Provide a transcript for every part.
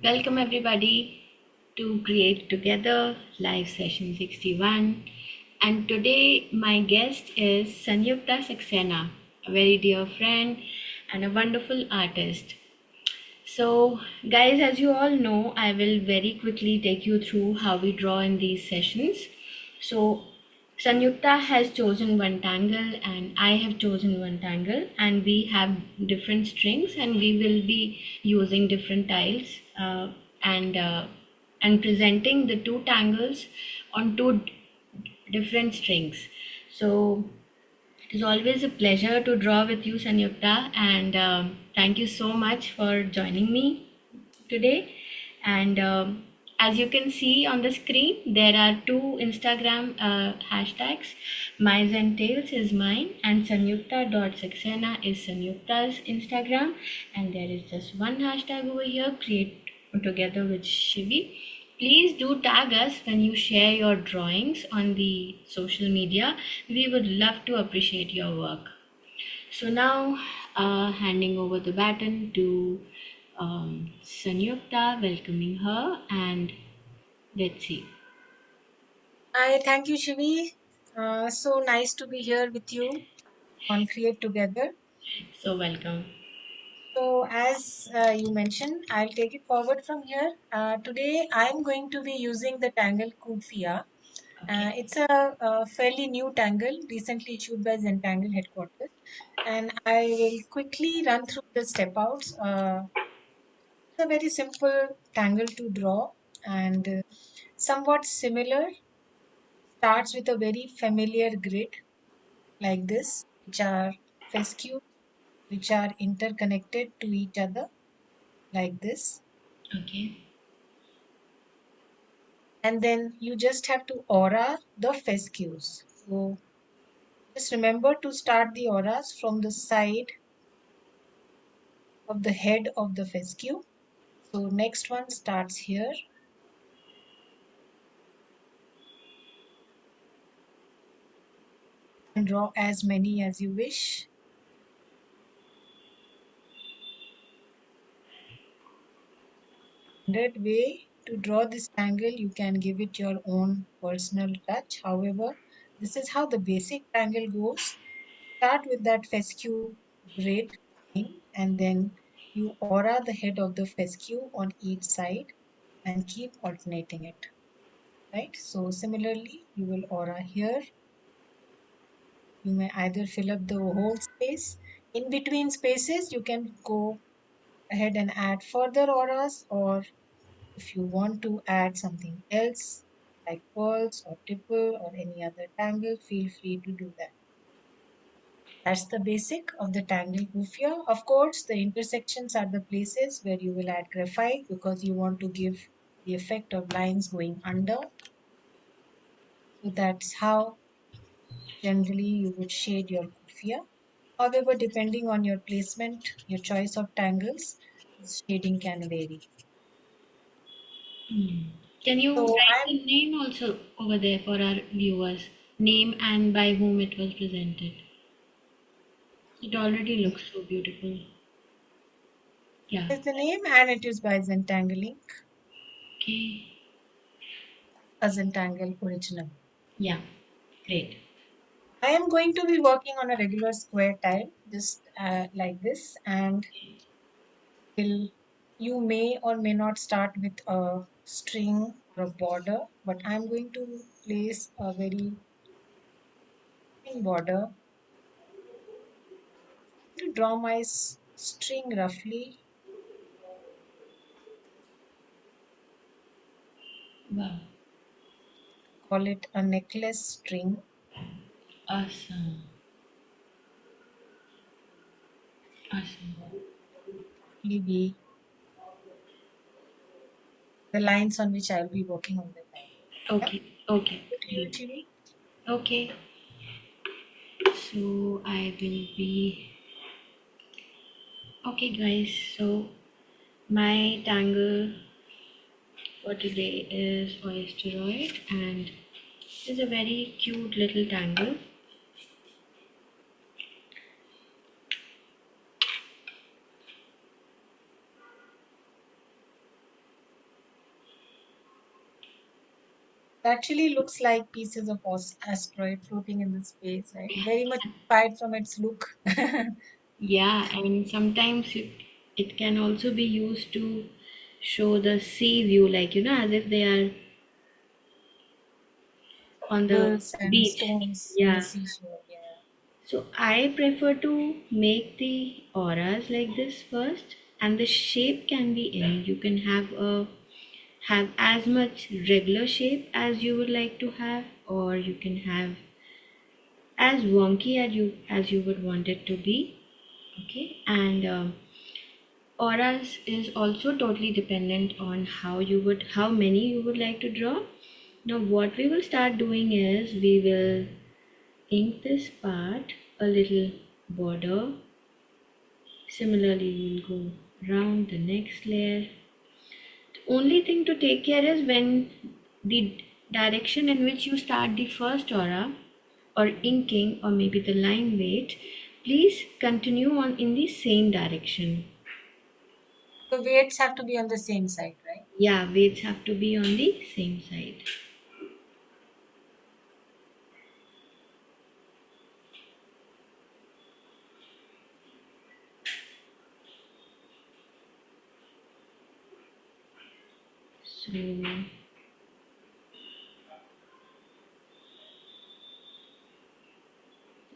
Welcome everybody to Create Together live session 61. And today my guest is Sanyukta Saxena, a very dear friend and a wonderful artist. So, guys, as you all know, I will very quickly take you through how we draw in these sessions. So, Sanyukta has chosen one tangle, and I have chosen one tangle, and we have different strings, and we will be using different tiles and and presenting the two tangles on different strings. So it is always a pleasure to draw with you, Sanyukta, and thank you so much for joining me today. And as you can see on the screen, there are two Instagram hashtags. My Zentales is mine, and Sanyukta.Saxena is Sanyukta's Instagram. And there is just one hashtag over here, Create Together with Shivi. Please do tag us when you share your drawings on the social media. We would love to appreciate your work. So now, handing over the baton to Sanyukta, welcoming her, and let's see. Hi, thank you, Shivi. So nice to be here with you on Create Together. So welcome. So, as you mentioned, I'll take it forward from here. Today, I'm going to be using the Tangle Coofia. Okay. It's a fairly new tangle, recently issued by Zentangle headquarters. And I will quickly run through the step outs. It's a very simple tangle to draw and somewhat similar. Starts with a very familiar grid like this, which are fescues, which are interconnected to each other like this. Okay. And then you just have to aura the fescues. So just remember to start the auras from the side of the head of the fescue. So next one starts here and draw as many as you wish. Standard way to draw this tangle, you can give it your own personal touch. However, this is how the basic tangle goes. Start with that fescue grid line, and then you aura the head of the fescue on each side and keep alternating it, right? So similarly, you will aura here. You may either fill up the whole space. In between spaces, you can go ahead and add further auras, or if you want to add something else like pearls or tipple or any other tangle, feel free to do that. That's the basic of the tangle Coofia. Of course, the intersections are the places where you will add graphite because you want to give the effect of lines going under. So that's how generally you would shade your Coofia. However, depending on your placement, your choice of tangles, this shading can vary. Can you So write I'm the name also over there for our viewers? Name and by whom it was presented. It already looks so beautiful. Yeah. is the name and it is by Zentangling, Okay. a Zentangle original. Yeah. Great. I am going to be working on a regular square tile, just like this, and will you may or may not start with a string or a border, but I'm going to place a very thin border to draw my string roughly, Wow. call it a necklace string. Awesome. Awesome. Maybe the lines on which I'll be working on the tile. Yeah, Okay. Okay. good to you, Great. Chivi. Okay. So I will be okay, guys. So my tangle for today is Oysteroid, and it's a very cute little tangle. It actually looks like pieces of asteroid floating in the space, right? Very much inspired from its look. Yeah, and sometimes it can also be used to show the sea view, like, as if they are on the Pebbles and beach. stones on the Yeah. seashore. Yeah. So I prefer to make the auras like this first, and the shape can be any. You can have as much regular shape as you would like to have, or you can have as wonky as you would want it to be. Okay, and auras is also totally dependent on how many you would like to draw. Now what we will start doing is we will ink this part a little border. Similarly, we'll go around the next layer. The only thing to take care is when the direction in which you start the first aura or inking or maybe the line weight, please continue on in the same direction. The weights have to be on the same side, right? Yeah, weights have to be on the same side. So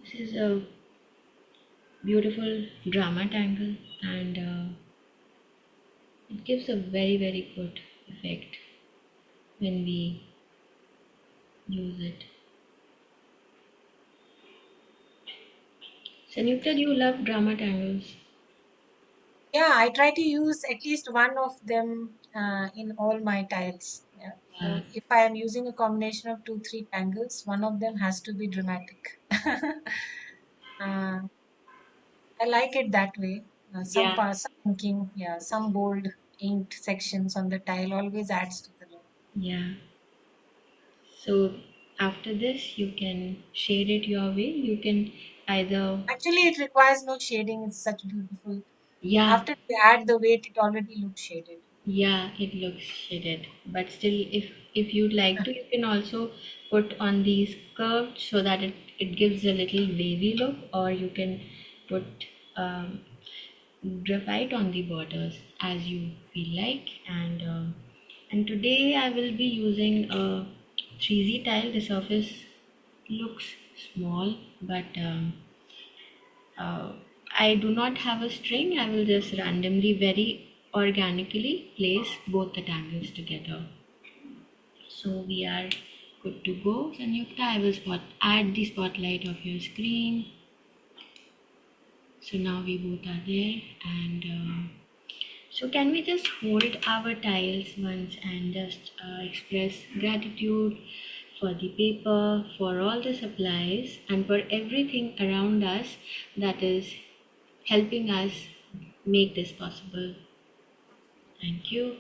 this is a beautiful drama tangle, and it gives a very very good effect when we use it. Sanyukta, do you love drama tangles? Yeah, I try to use at least one of them in all my tiles. Yeah. Yeah, So if I am using a combination of two, three tangles, one of them has to be dramatic. uh, I like it that way. Some yeah, parts, some inking, yeah, some bold inked sections on the tile always adds to the look. yeah. So after this, you can shade it your way. You can either, Actually, it requires no shading. It's such beautiful. yeah, After we add the weight, it already looks shaded. yeah, it looks shaded. But still, if you'd like to, you can also put on these curves so that it gives a little wavy look, or you can put um, graphite on the borders as you feel like. And today I will be using a 3Z tile. The surface looks small, but uh, I do not have a string. I will just randomly, very organically place both the tangles together. So we are good to go. Sanyukta, I will add the spotlight of your screen. So now we both are there, and so can we just hold our tiles once and just express gratitude for the paper, for all the supplies, and for everything around us that is helping us make this possible. Thank you.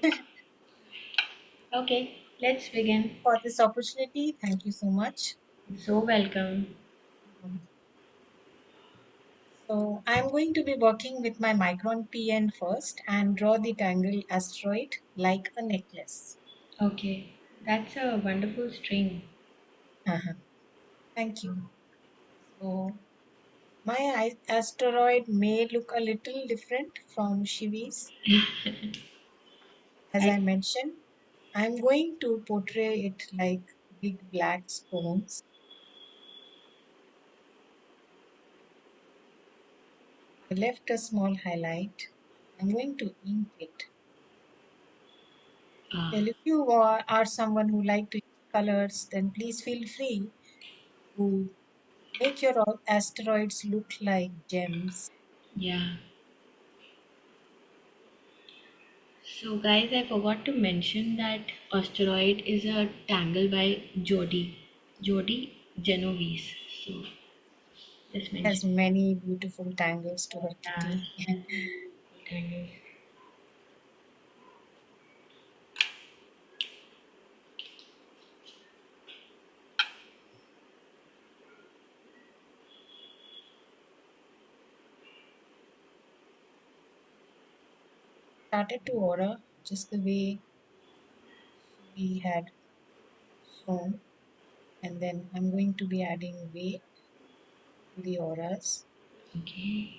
Okay, let's begin. For this opportunity, thank you so much. So welcome. Um, So I'm going to be working with my micron pen first and draw the tangle asteroid like a necklace. Okay, that's a wonderful string. Uh-huh. Thank you. So my asteroid may look a little different from Shivi's. As I, I mentioned, I'm going to portray it like big black stones. I left a small highlight. I'm going to ink it. uh, Well, if you are someone who like to use colors, then please feel free to make your asteroids look like gems. yeah. So, guys, I forgot to mention that Oysteroid is a tangle by Jody. Jody Genovese. So, just mention. Has many beautiful tangles to her Yeah, kitty. she has many beautiful tangles. Started to order just the way we had stone, and then I'm going to be adding weight to the auras. Okay.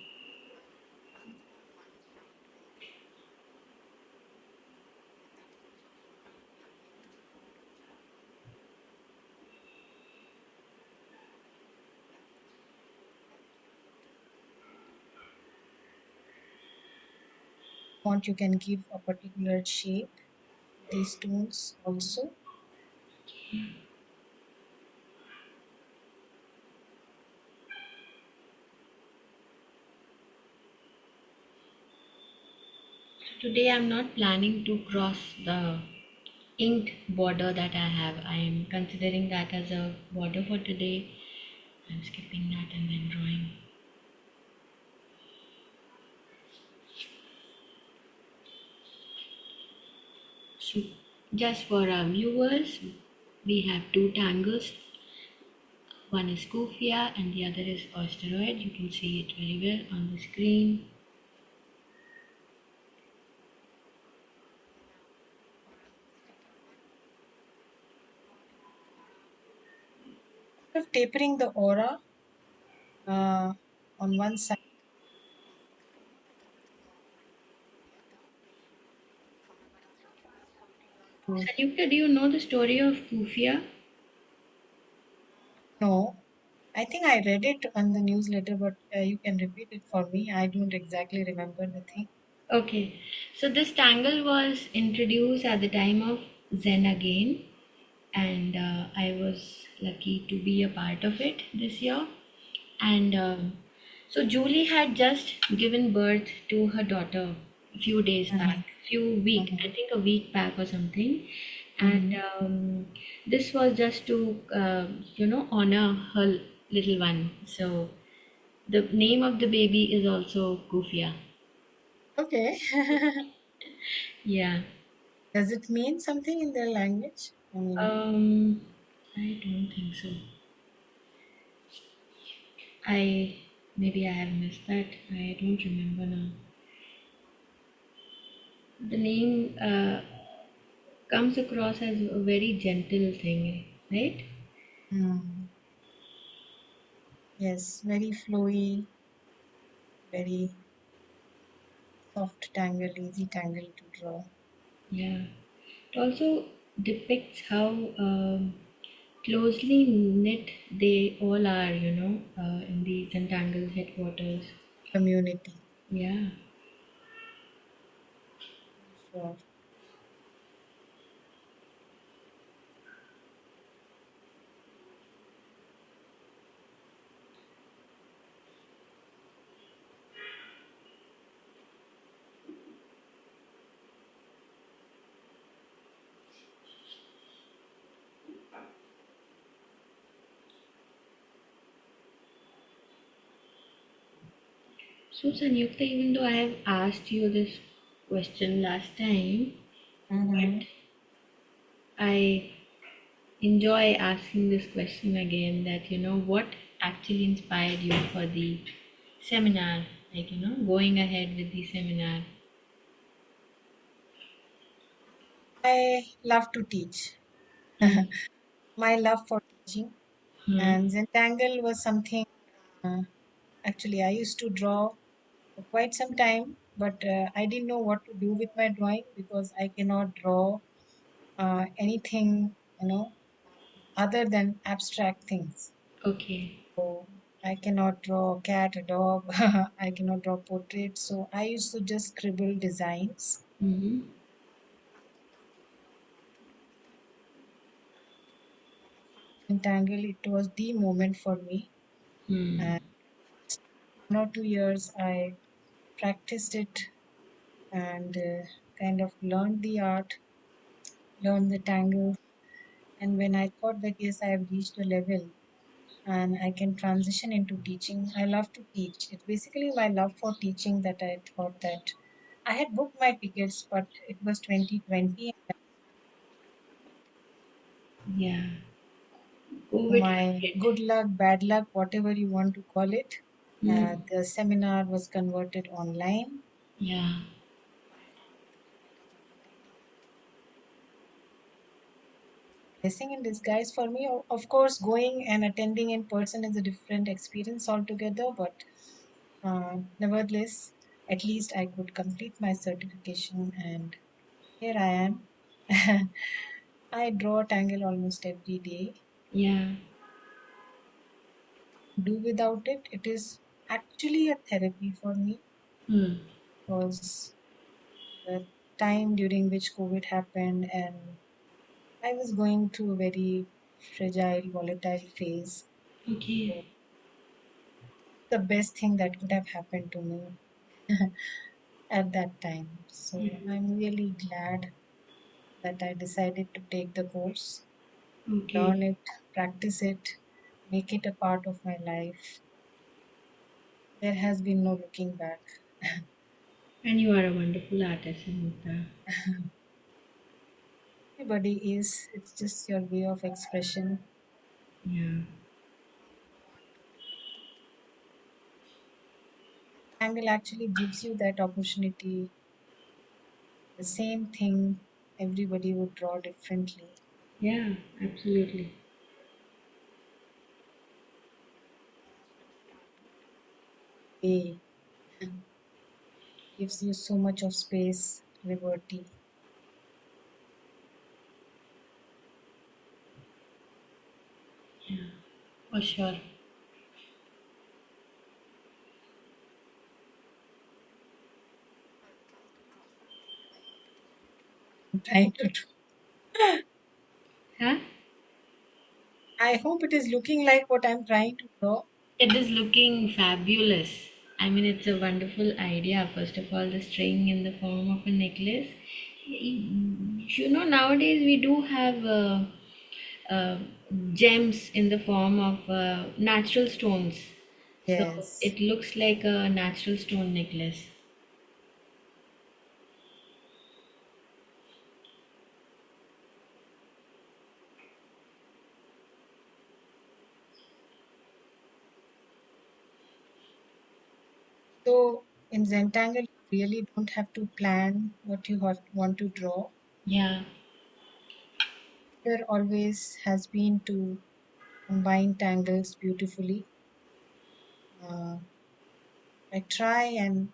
Want you can give a particular shape to these stones also. Today I'm not planning to cross the inked border that I have. I am considering that as a border for today. I'm skipping that and then drawing. So just for our viewers, we have two tangles. One is Coofia and the other is Oysteroid. You can see it very well on the screen. Of tapering the aura on one side to Sanyukta, do you know the story of Coofia? know. I think I read it on the newsletter, but you can repeat it for me. I don't exactly remember the thing. Okay, so this tangle was introduced at the time of Zen again, and I was lucky to be a part of it this year. And so Julie had just given birth to her daughter a few days back, Mhm, I mhm, think a week back or something. And mhm. this was just to, honor her little one. So the name of the baby is also Kufia. Okay. Yeah. Does it mean something in their language? I mean, Um, I don't think so. I maybe I have missed that. I don't remember now. The name comes across as a very gentle thing, right? mm, yes, very flowy, very soft tangle, easy tangle to draw. Yeah. It also depicts how closely knit they all are, in the Zentangle headquarters. Community, Yeah. sure. So, Sanyukta, even though I have asked you this question last time, but Mm-hmm. I enjoy asking this question again that, what actually inspired you for the seminar, like, going ahead with the seminar. I love to teach. Hmm. My love for teaching Hmm. and Zentangle was something. Uh, Actually, I used to draw for quite some time, but I didn't know what to do with my drawing because I cannot draw anything, other than abstract things. Okay. So I cannot draw a cat, a dog. I cannot draw portraits. So I used to just scribble designs. Mm-hmm. Entangle, it was the moment for me. Hmm. And 1 or 2 years, I practiced it and kind of learned the art, learned the tangle. And when I thought that yes, I have reached a level and I can transition into teaching, I love to teach. It's basically my love for teaching that I thought that I had booked my tickets, but it was 2020. Yeah. To COVID my had hit. good luck, bad luck, whatever you want to call it, Hmm. the seminar was converted online. Yeah. blessing in disguise for me. Of course, going and attending in person is a different experience altogether, but nevertheless, at least I could complete my certification, and here I am. I draw a tangle almost every day. Yeah. Do without it, it is actually a therapy for me Hmm. because the time during which COVID happened and I was going through a very fragile, volatile phase. Okay. So the best thing that could have happened to me at that time. So I'm really glad that I decided to take the course, Okay. learn it, practice it, make it a part of my life. There has been no looking back. And you are a wonderful artist, Sanyukta. Everybody is, it's just your way of expression. Yeah. Angle actually gives you that opportunity. The same thing everybody would draw differently. Yeah, absolutely. A gives you so much of space, liberty. Yeah, for sure. I'm trying to. Huh? I hope it is looking like what I'm trying to draw. It is looking fabulous. I mean, it's a wonderful idea. First of all, the string in the form of a necklace. You know, nowadays we do have uh, gems in the form of natural stones. So Yes. it looks like a natural stone necklace. So in Zentangle, you really don't have to plan what you want to draw. Yeah, There always has been to combine tangles beautifully. Uh, I try and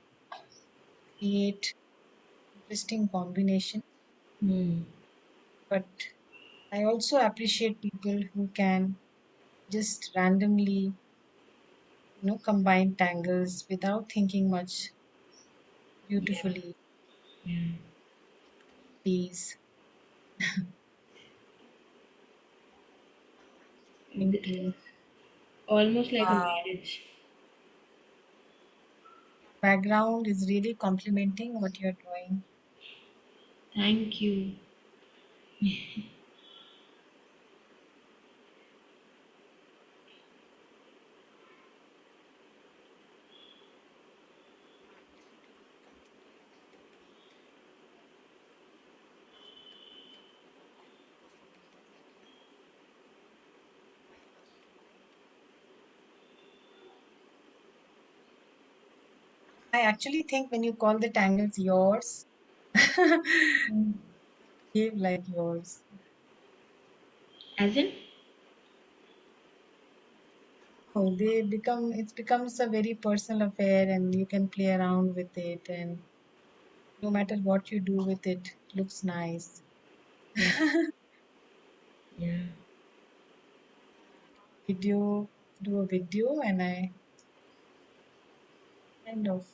create interesting combinations, hmm. but I also appreciate people who can just randomly, combine tangles without thinking much beautifully. Yeah. Please. Thank This you. is almost like a Wow. marriage. Background is really complimenting what you're doing. Thank you. I actually think when you call the tangles yours, behave like yours. As in? Oh, it becomes a very personal affair and you can play around with it and no matter what you do with it, it looks nice. Yeah, yeah, Video, do a video and I kind of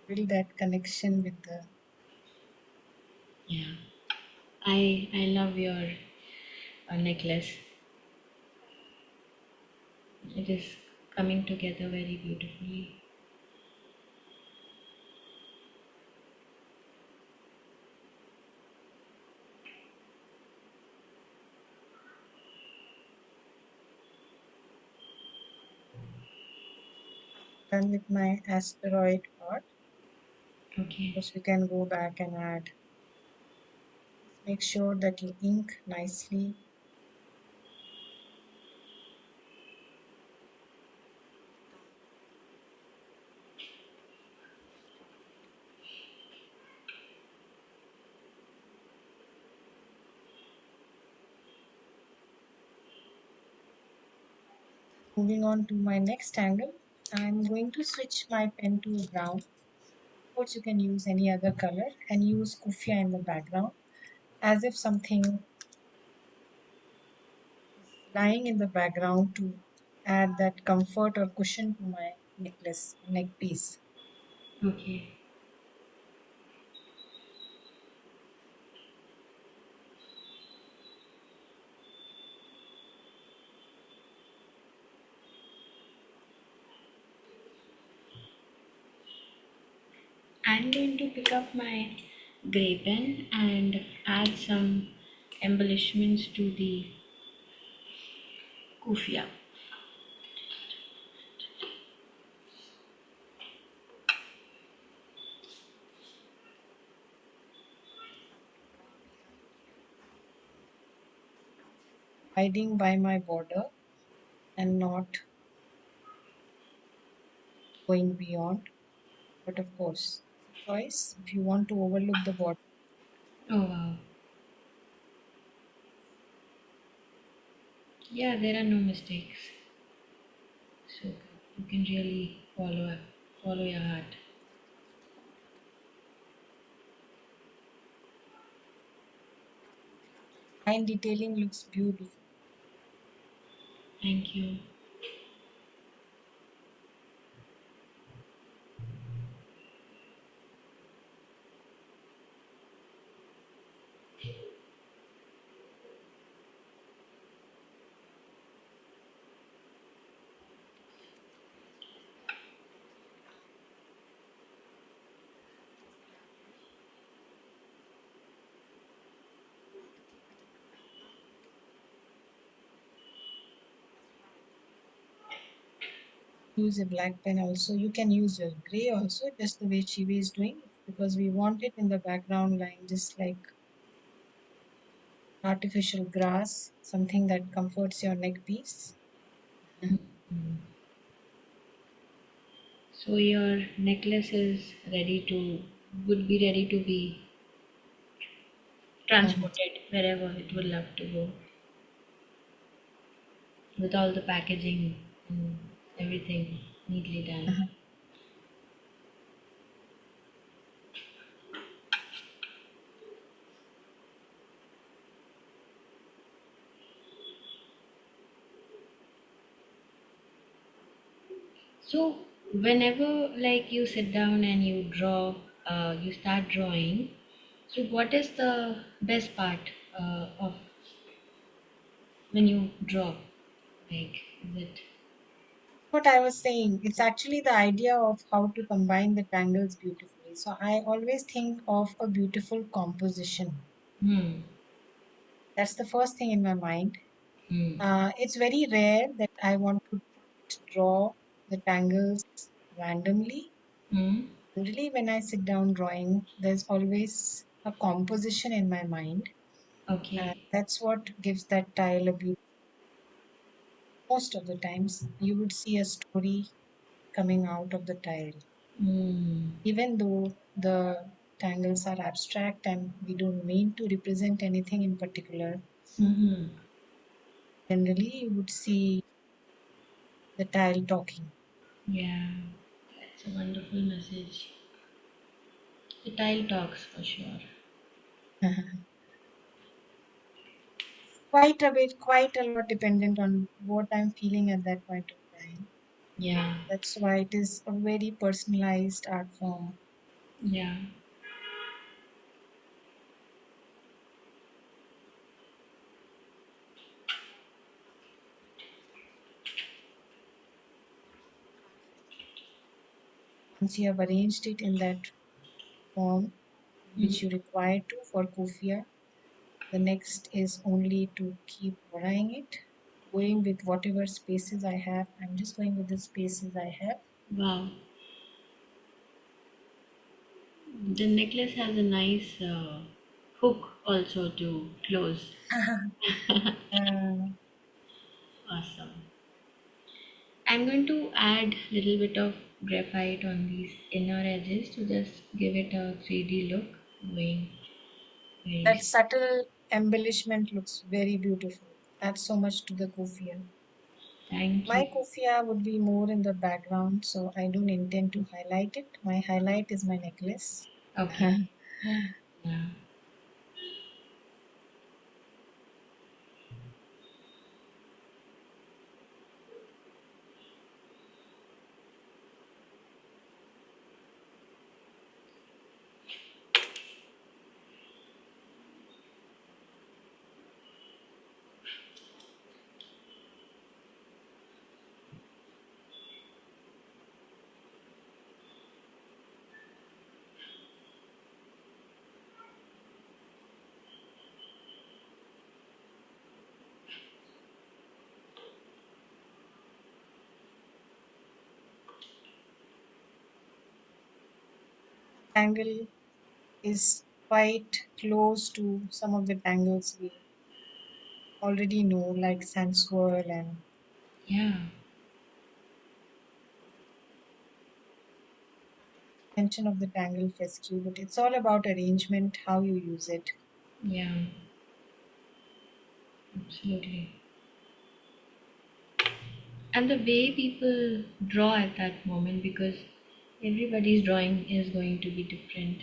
build that connection with the yeah. I love your necklace. It is coming together very beautifully. done with my asteroid part. Of Okay. course, you can go back and add. Just make sure that you ink nicely. Moving on to my next angle, I'm going to switch my pen to brown. Of course, you can use any other color and use Coofia in the background as if something is lying in the background to add that comfort or cushion to my necklace, neck piece. Okay. I'm going to pick up my gray pen and add some embellishments to the Coofia. Hiding by my border and not going beyond. But of course, it's a choice. If you want to overlook the border, Oh wow. Yeah, there are no mistakes. So you can really follow your heart. line detailing looks beautiful. Thank you. Use a black pen also. You can use your gray also, just the way Chibi is doing, because we want it in the background line, just like artificial grass, something that comforts your neck piece. So your necklace is would be ready to be Mhm. transported wherever it would love to go with all the packaging and everything neatly done. Mhm. So whenever like you sit down and you draw, you start drawing. So what is the best part of when you draw? Like, is it? What I was saying, it's actually the idea of how to combine the tangles beautifully. So I always think of a beautiful composition. Hmm. That's the first thing in my mind. Hmm. It's very rare that I want to draw the tangles randomly. Hmm. Generally, when I sit down drawing, there's always a composition in my mind, and Okay. that's what gives that tile a beauty. Most of the times, you would see a story coming out of the tile, Hmm. even though the tangles are abstract and we don't mean to represent anything in particular. Hmm. Generally, you would see the tile talking. Yeah. That's a wonderful message. The tile talks for sure. Quite a bit, quite a lot dependent on what I'm feeling at that point of time. Yeah. That's why it is a very personalized art form. Yeah. Once you have arranged it in that form Hmm. which you require to for Coofia, the next is only to keep drawing it, going with whatever spaces I have. I'm just going with the spaces I have. Wow. The necklace has a nice hook also to close. Uh, Awesome. I'm going to add a little bit of graphite on these inner edges to just give it a 3D look, going very. that subtle embellishment looks very beautiful. Adds so much to the Coofia. Thank My you. Coofia would be more in the background, so I don't intend to highlight it. My highlight is my necklace. Okay. Yeah. Tangle is quite close to some of the tangles we already know, like sand swirl and Yeah. extension of the tangle fescue. But it's all about arrangement, how you use it. Yeah. Absolutely. And the way people draw at that moment, because everybody's drawing is going to be different.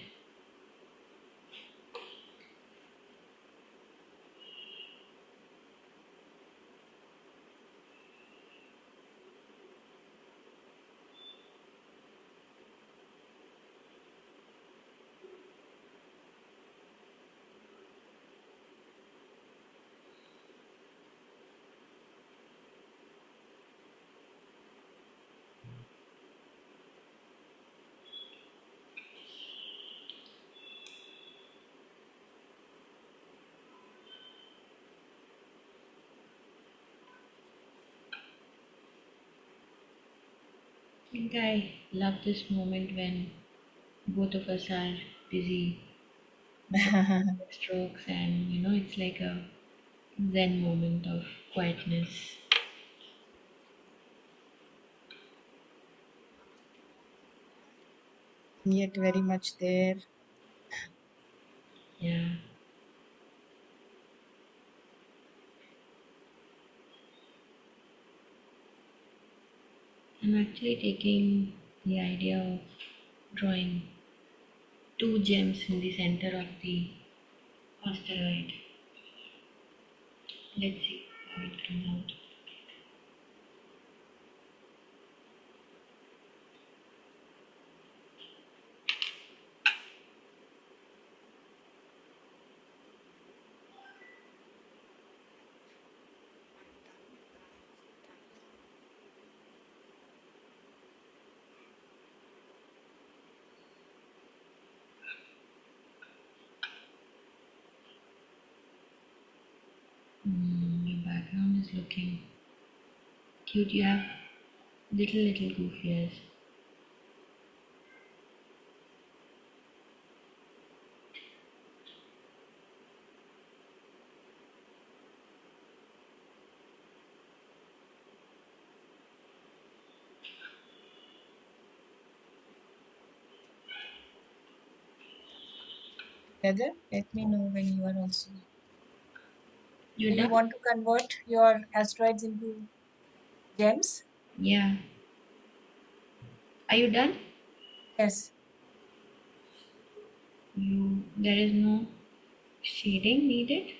I think I love this moment when both of us are busy drawing strokes, and it's like a zen moment of quietness. Yet very much there. Yeah. I'm actually taking the idea of drawing two gems in the center of the asteroid. Let's see how it comes out. Your background is looking cute. You have little goofies. Together, let me know when you are also. You Do you done? want to convert your asteroids into gems? Yeah. Are you done? Yes. There is no shading needed.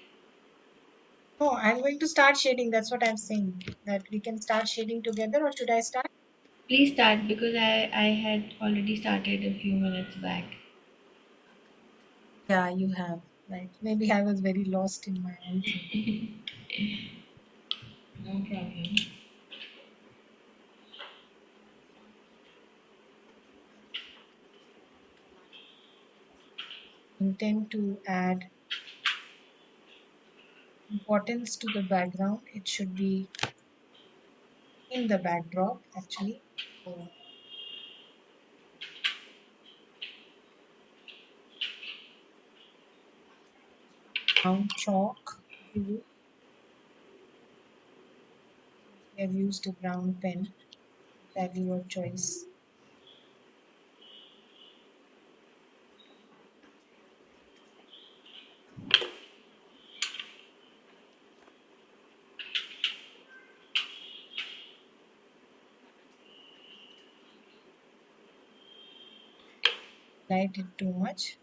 No, I'm going to start shading. That's what I'm saying. That we can start shading together, or should I start? Please start, because I had already started a few minutes back. Yeah, you have. Right. Maybe I was very lost in my own thing. No problem. Intend to add importance to the background. It should be in the backdrop, actually. So, brown chalk, if you will. Since we have used a brown pen, entirely your choice. light it too much.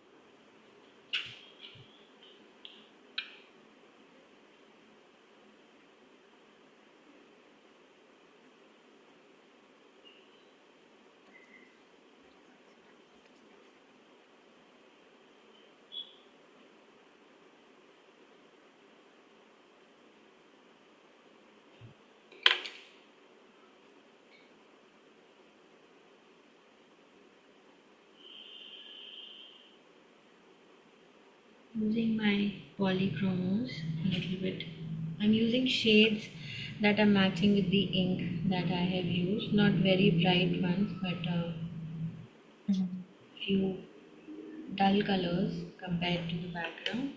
Using my polychromos a little bit. I'm using shades that are matching with the ink that I have used. Not very bright ones, but a Mhm. few dull colors compared to the background.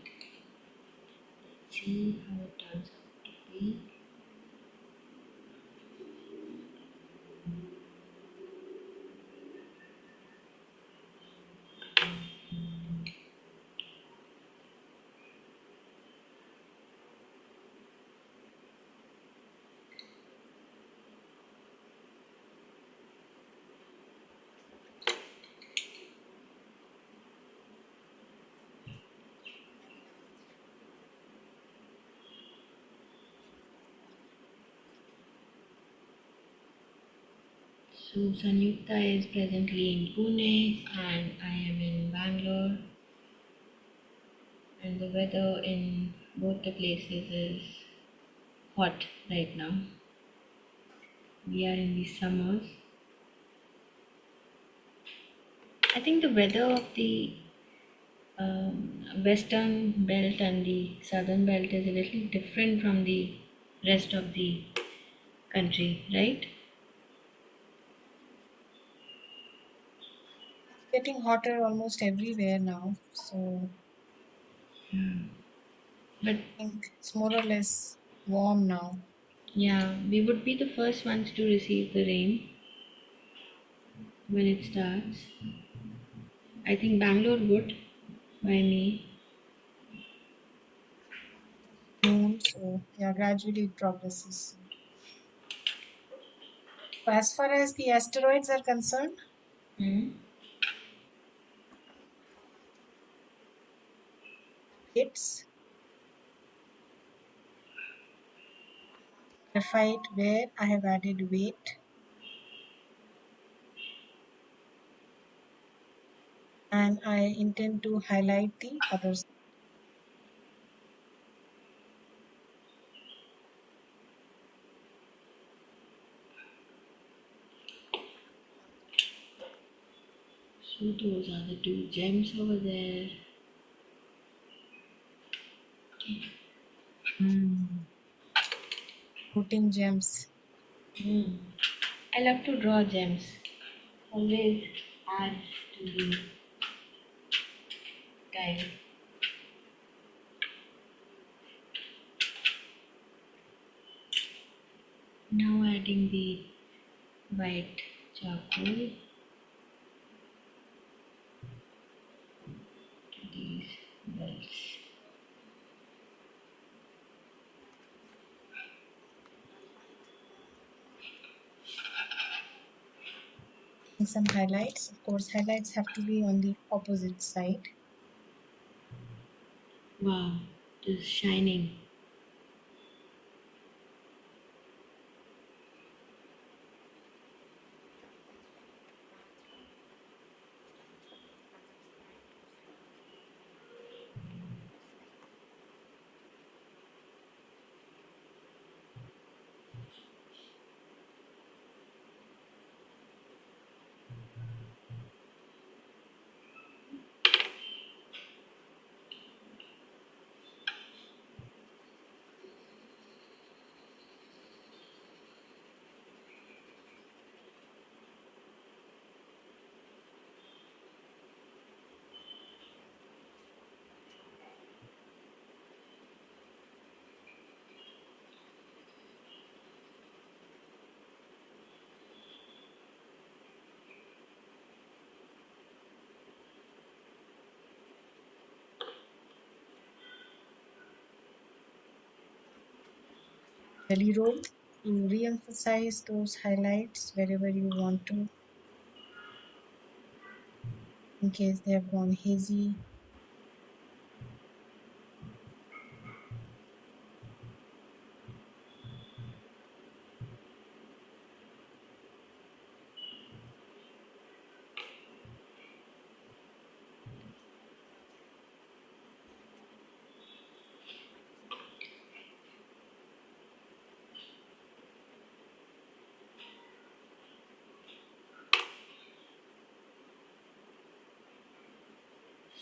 See how it turns out to be. So Sanyukta is presently in Pune and I am in Bangalore, and the weather in both the places is hot right now. We are in the summers. I think the weather of the western belt and the southern belt is a little different from the rest of the country, right? It's getting hotter almost everywhere now, so But I think it's more or less warm now. yeah, we would be the first ones to receive the rain when it starts. I think Bangalore would by May. Noon, so yeah, gradually it progresses. So as far as the asteroids are concerned, Hmm. it's graphite where I have added weight and I intend to highlight the others. So those are the two gems over there. Mm. Putting gems. Hmm. I love to draw gems. Always adds to the style. Now adding the white charcoal to these belts. And some highlights. Of course, highlights have to be on the opposite side. Wow, it is shining. Jelly roll to re-emphasize those highlights wherever you want to. in case they have gone hazy.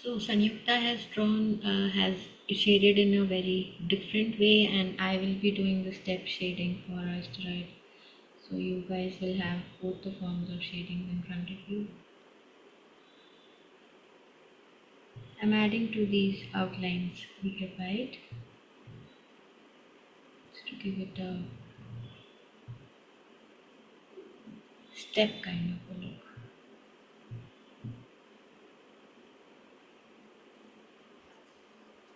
So Sanyukta has shaded in a very different way, and I will be doing the step shading for Oysteroid. So you guys will have both the forms of shading in front of you. I'm adding to these outlines bit by bit just to give it a step kind of a look.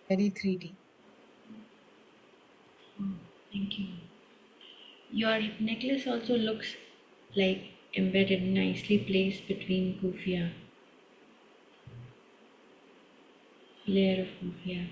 Very 3D. Oh, thank you. Your necklace also looks like embedded nicely placed between Coofia, layer of Coofia.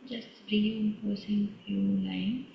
Just reinforcing few lines.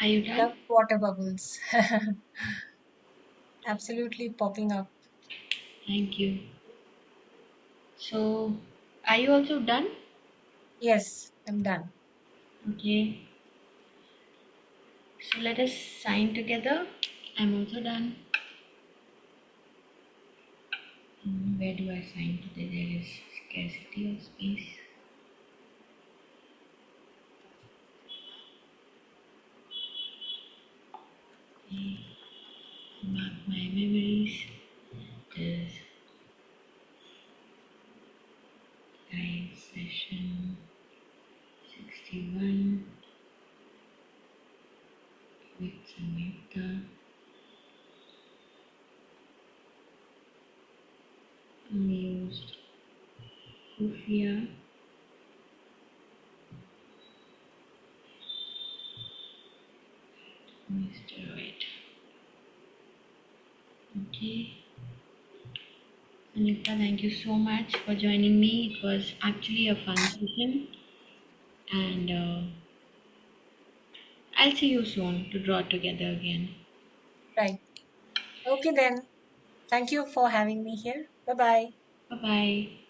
Are you Love done? water bubbles. Absolutely popping up. Thank you. So, are you also done? Yes, I'm done. Okay. So let us sign together. I'm also done. Where do I sign today? There is scarcity of space. Okay. Mark my memories. There's live session 61 with Sanyukta. Used Coofia. Oysteroid. Okay. Sanyukta, thank you so much for joining me. It was actually a fun session, and I'll see you soon to draw together again. Right. Okay then. Thank you for having me here. Bye bye. Bye bye.